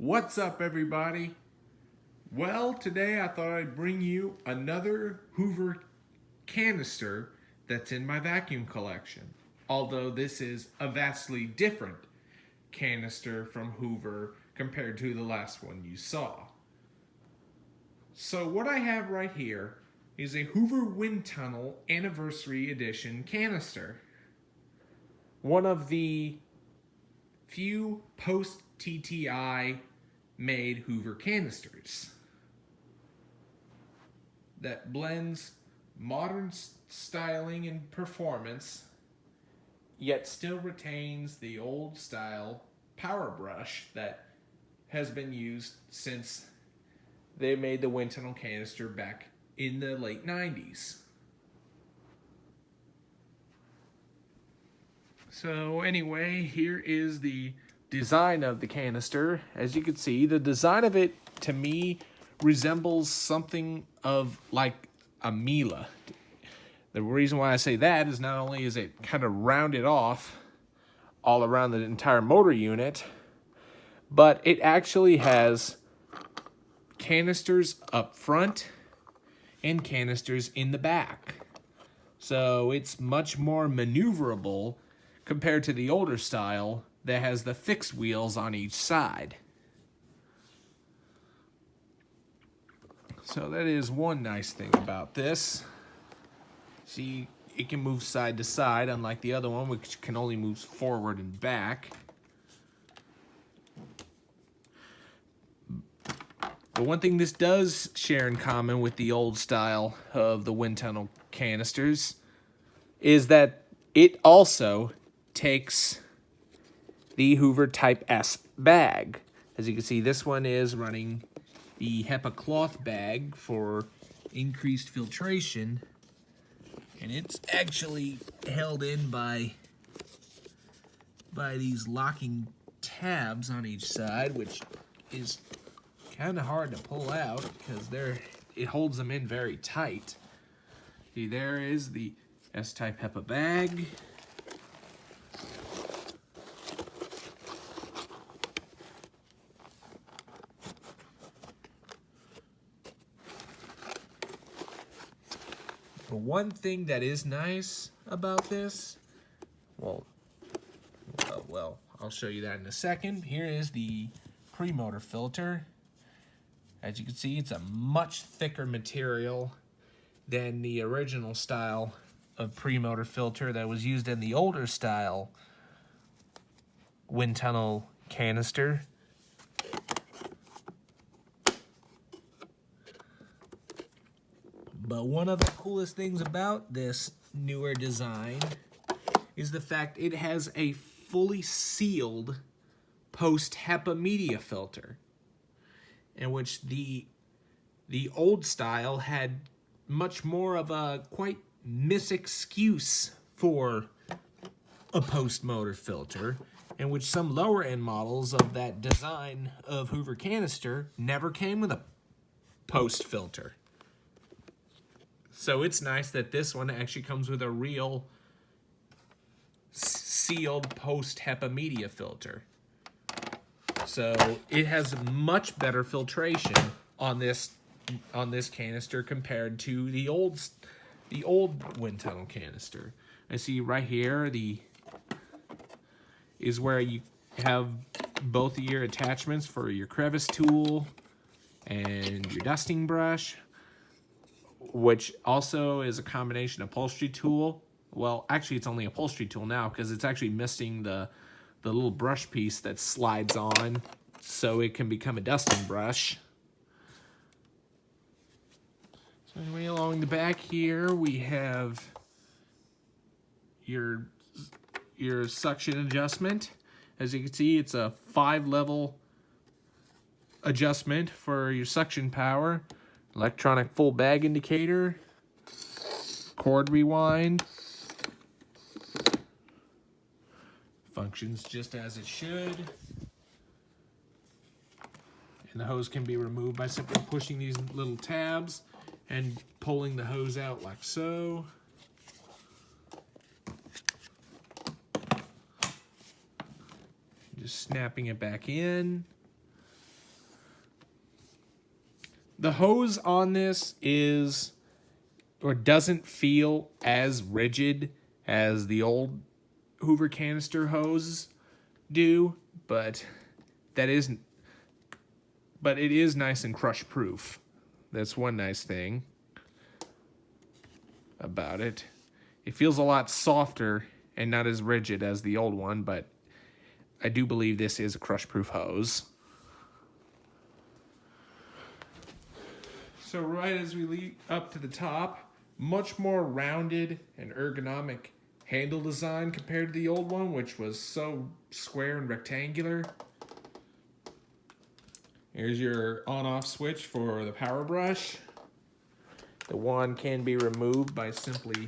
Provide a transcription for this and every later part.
What's up, everybody? Well, today I thought I'd bring you another Hoover canister that's in my vacuum collection. Although this is a vastly different canister from Hoover compared to the last one you saw. So what I have right here is a Hoover Windtunnel Anniversary Edition canister. One of the few post-TTI made Hoover canisters that blends modern styling and performance, yet still retains the old style power brush that has been used since they made the Windtunnel canister back in the late 90s. So anyway, here is the design of the canister. As you can see, the design of it to me resembles something of like a Mila. The reason why I say that is not only is it kind of rounded off all around the entire motor unit, but it actually has canisters up front and canisters in the back. So it's much more maneuverable compared to the older style that has the fixed wheels on each side. So that is one nice thing about this. See, it can move side to side, unlike the other one, which can only move forward and back. But one thing this does share in common with the old style of the Windtunnel canisters is that it also takes the Hoover Type S bag. As you can see, this one is running the HEPA cloth bag for increased filtration, and it's actually held in by these locking tabs on each side, which is kind of hard to pull out because it holds them in very tight. See, there is the S-type HEPA bag. But one thing that is nice about this, well, I'll show you that in a second. Here is the pre-motor filter. As you can see, it's a much thicker material than the original style of pre-motor filter that was used in the older style Windtunnel canister. But one of the coolest things about this newer design is the fact it has a fully sealed post-HEPA media filter, in which the old style had much more of a quite misexcuse for a post-motor filter, in which some lower end models of that design of Hoover canister never came with a post filter. So it's nice that this one actually comes with a real sealed post-HEPA media filter. So it has much better filtration on this canister compared to the old Windtunnel canister. I see right here is where you have both of your attachments for your crevice tool and your dusting brush, which also is a combination upholstery tool. Well, actually it's only upholstery tool now because it's actually missing the little brush piece that slides on so it can become a dusting brush. So anyway, along the back here we have your suction adjustment. As you can see, it's a 5-level adjustment for your suction power. Electronic full bag indicator, cord rewind, functions just as it should, and the hose can be removed by simply pushing these little tabs and pulling the hose out like so. Just snapping it back in. The hose on this is, or doesn't feel as rigid as the old Hoover canister hoses do, but it is nice and crush proof. That's one nice thing about it. It feels a lot softer and not as rigid as the old one, but I do believe this is a crush proof hose. So right as we lead up to the top, much more rounded and ergonomic handle design compared to the old one, which was so square and rectangular. Here's your on-off switch for the power brush. The wand can be removed by simply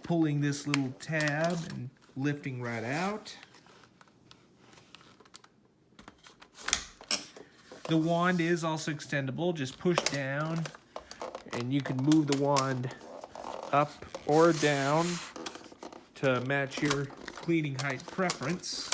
pulling this little tab and lifting right out. The wand is also extendable. Just push down and you can move the wand up or down to match your cleaning height preference.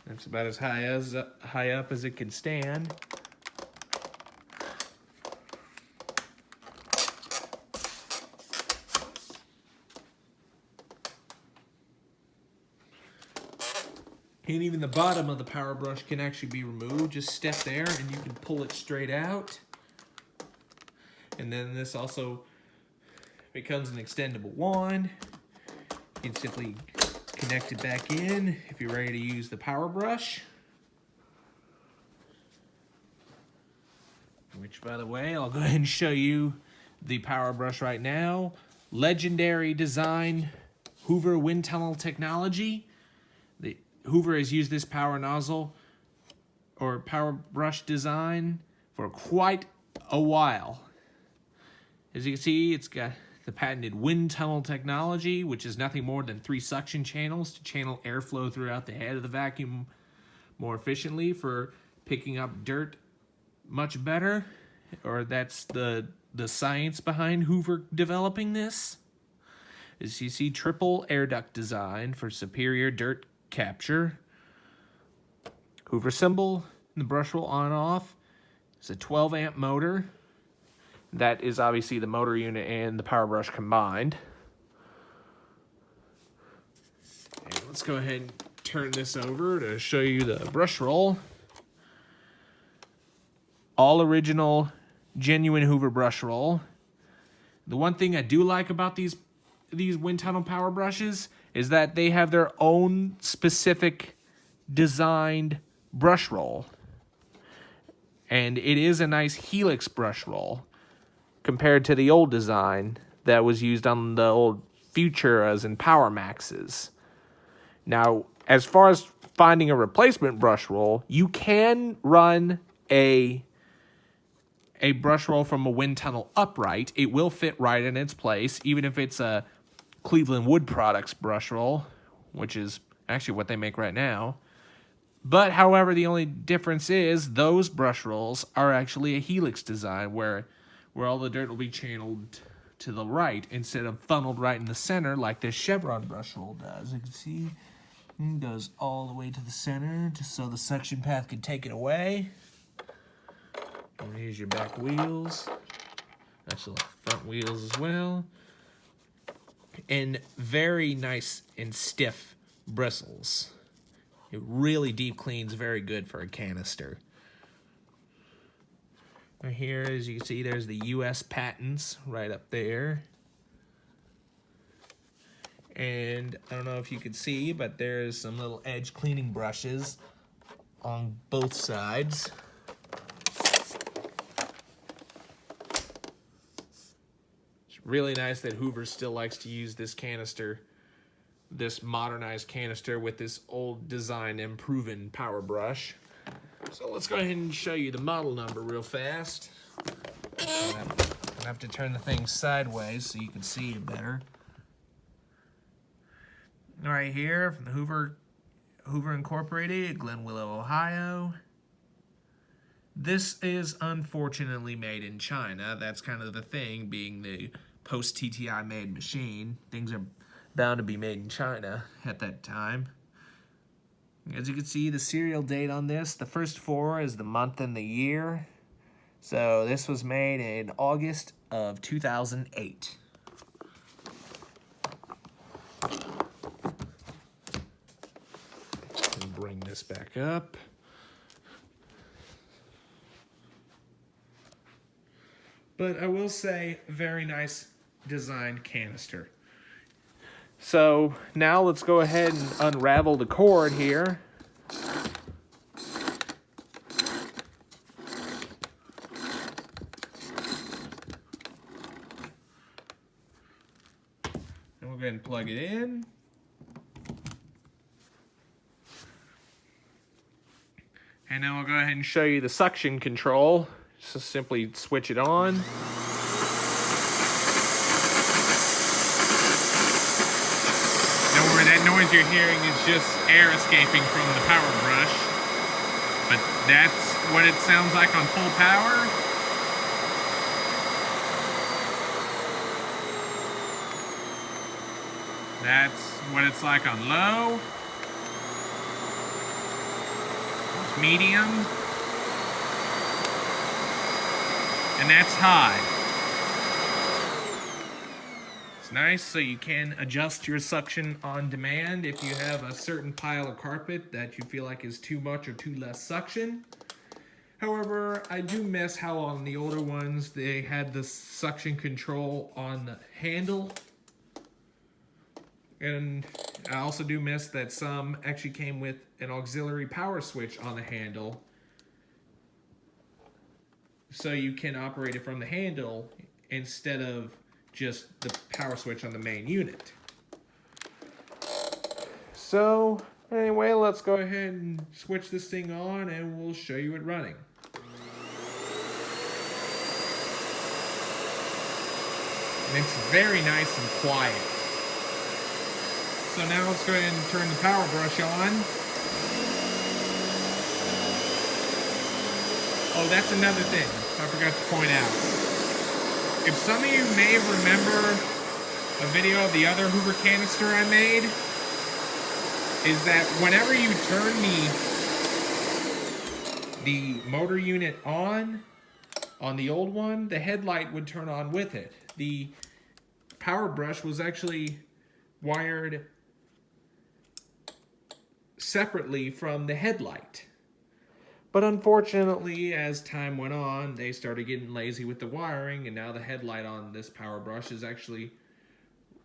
It's about as high up as it can stand. And even the bottom of the power brush can actually be removed. Just step there and you can pull it straight out. And then this also becomes an extendable wand. You can simply connect it back in if you're ready to use the power brush. Which, by the way, I'll go ahead and show you the power brush right now. Legendary design, Hoover Windtunnel technology. The Hoover has used this power nozzle or power brush design for quite a while. As you can see, it's got the patented Windtunnel technology, which is nothing more than 3 suction channels to channel airflow throughout the head of the vacuum more efficiently for picking up dirt much better. Or that's the science behind Hoover developing this. As you see, triple air duct design for superior dirt capture. Hoover symbol, the brush roll on off. It's a 12 amp motor. That is obviously the motor unit and the power brush combined. And let's go ahead and turn this over to show you the brush roll. All original, genuine Hoover brush roll. The one thing I do like about these Windtunnel power brushes is that they have their own specific designed brush roll. And it is a nice helix brush roll compared to the old design that was used on the old Futuras and Power Maxes. Now, as far as finding a replacement brush roll, you can run a brush roll from a Windtunnel upright. It will fit right in its place, even if it's a Cleveland Wood Products brush roll, which is actually what they make right now. But, however, the only difference is those brush rolls are actually a helix design where all the dirt will be channeled to the right instead of funneled right in the center like this chevron brush roll does. You can see it goes all the way to the center just so the suction path can take it away. And here's your back wheels. Actually, front wheels as well. And very nice and stiff bristles. It really deep cleans, very good for a canister. Right here, as you can see, there's the US patents right up there. And I don't know if you can see, but there's some little edge cleaning brushes on both sides. It's really nice that Hoover still likes to use this canister, this modernized canister with this old design improving power brush. So let's go ahead and show you the model number real fast. I have to turn the thing sideways so you can see it better. Right here from the Hoover Incorporated, Glen Willow, Ohio. This is unfortunately made in China. That's kind of the thing, being the post-TTI made machine. Things are bound to be made in China at that time. As you can see, the serial date on this, the first 4 is the month and the year. So this was made in August of 2008. And bring this back up. But I will say, very nice designed canister. So now let's go ahead and unravel the cord here. And we'll go ahead and plug it in. And now I'll go ahead and show you the suction control. Just simply switch it on. Don't worry, that noise you're hearing is just air escaping from the power brush. But that's what it sounds like on full power. That's what it's like on low. Medium. And that's high. It's nice, so you can adjust your suction on demand if you have a certain pile of carpet that you feel like is too much or too less suction. However, I do miss how on the older ones they had the suction control on the handle. And I also do miss that some actually came with an auxiliary power switch on the handle, so you can operate it from the handle instead of just the power switch on the main unit. So anyway, let's go ahead and switch this thing on and we'll show you it running. And it's very nice and quiet. So now let's go ahead and turn the power brush on. Oh, that's another thing I forgot to point out. If some of you may remember a video of the other Hoover canister I made, is that whenever you turn the motor unit on the old one, the headlight would turn on with it. The power brush was actually wired separately from the headlight. But unfortunately, as time went on, they started getting lazy with the wiring, and now the headlight on this power brush is actually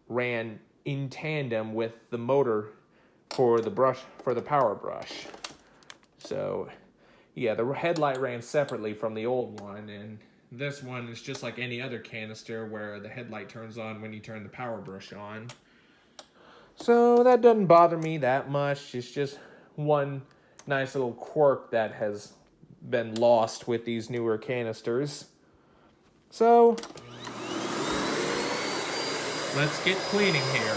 ran in tandem with the motor for the power brush. So yeah, the headlight ran separately from the old one, and this one is just like any other canister where the headlight turns on when you turn the power brush on. So that doesn't bother me that much. It's just one nice little quirk that has been lost with these newer canisters. So let's get cleaning here.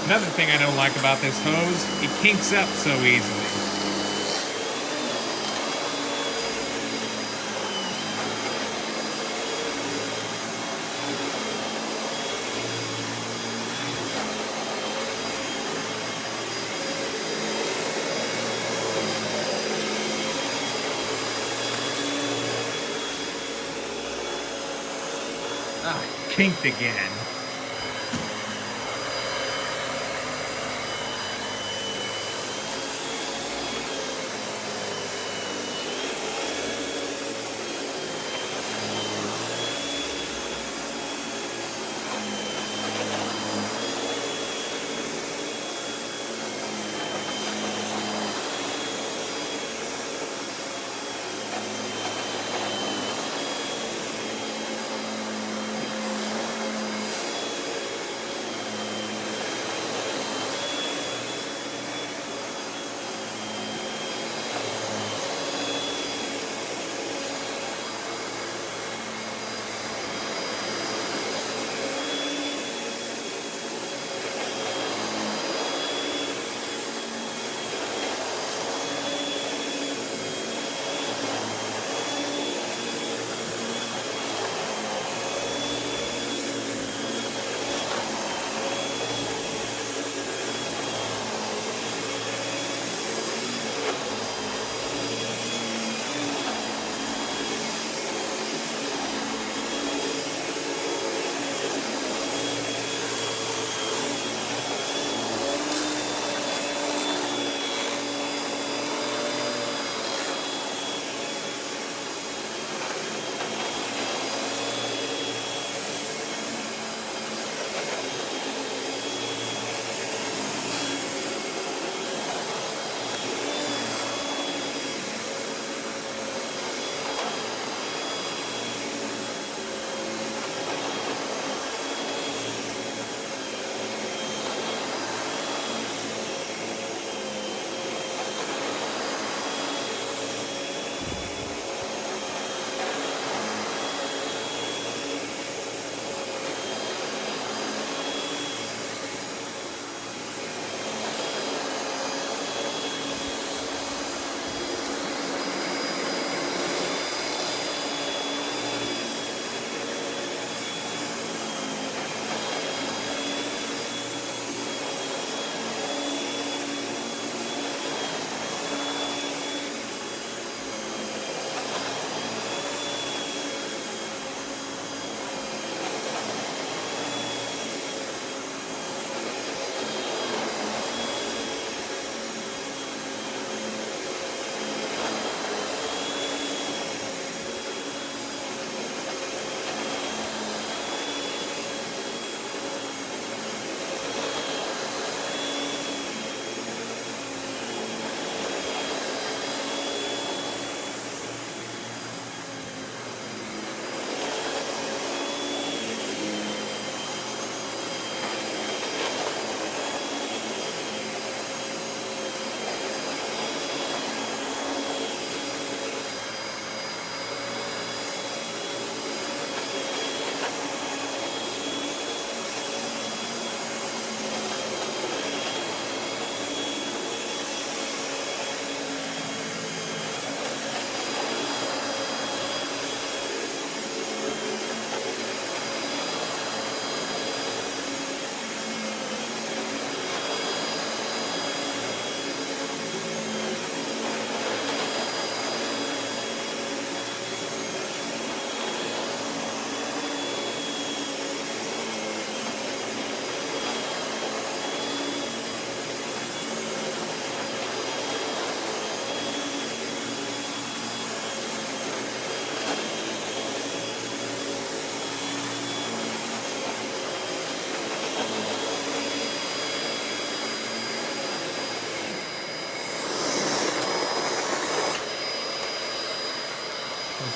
Another thing I don't like about this hose, it kinks up so easily. Ah, kinked again.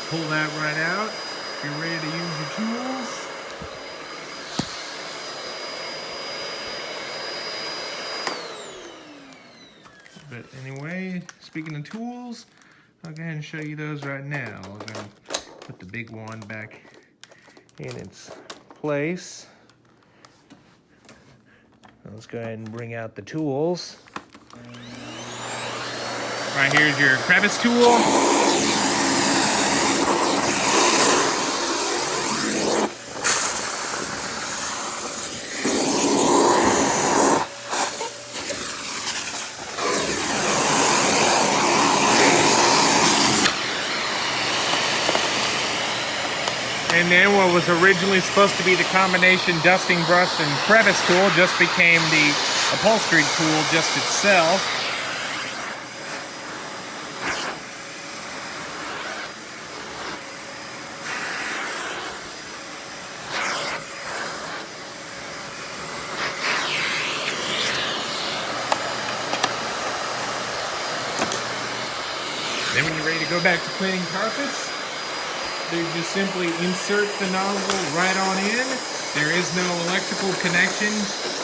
Pull that right out. You're ready to use your tools. But anyway, speaking of tools, I'll go ahead and show you those right now. I'll go ahead and put the big one back in its place. Let's go ahead and bring out the tools. Right here's your crevice tool. And then what was originally supposed to be the combination dusting brush and crevice tool just became the upholstery tool just itself. Then when you're ready to go back to cleaning carpets, you just simply insert the nozzle right on in. There is no electrical connection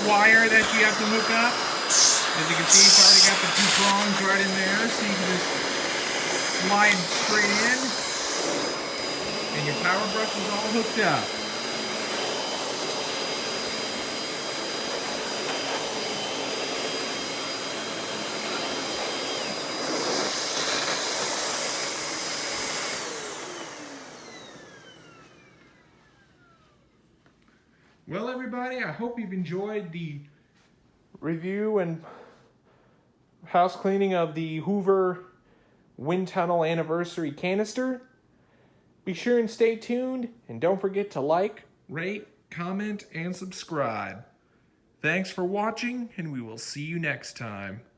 wire that you have to hook up. As you can see, it's already got the two prongs right in there, so you can just slide straight in, and your power brush is all hooked up. Well, everybody, I hope you've enjoyed the review and house cleaning of the Hoover Windtunnel Anniversary Canister. Be sure and stay tuned, and don't forget to like, rate, comment, and subscribe. Thanks for watching, and we will see you next time.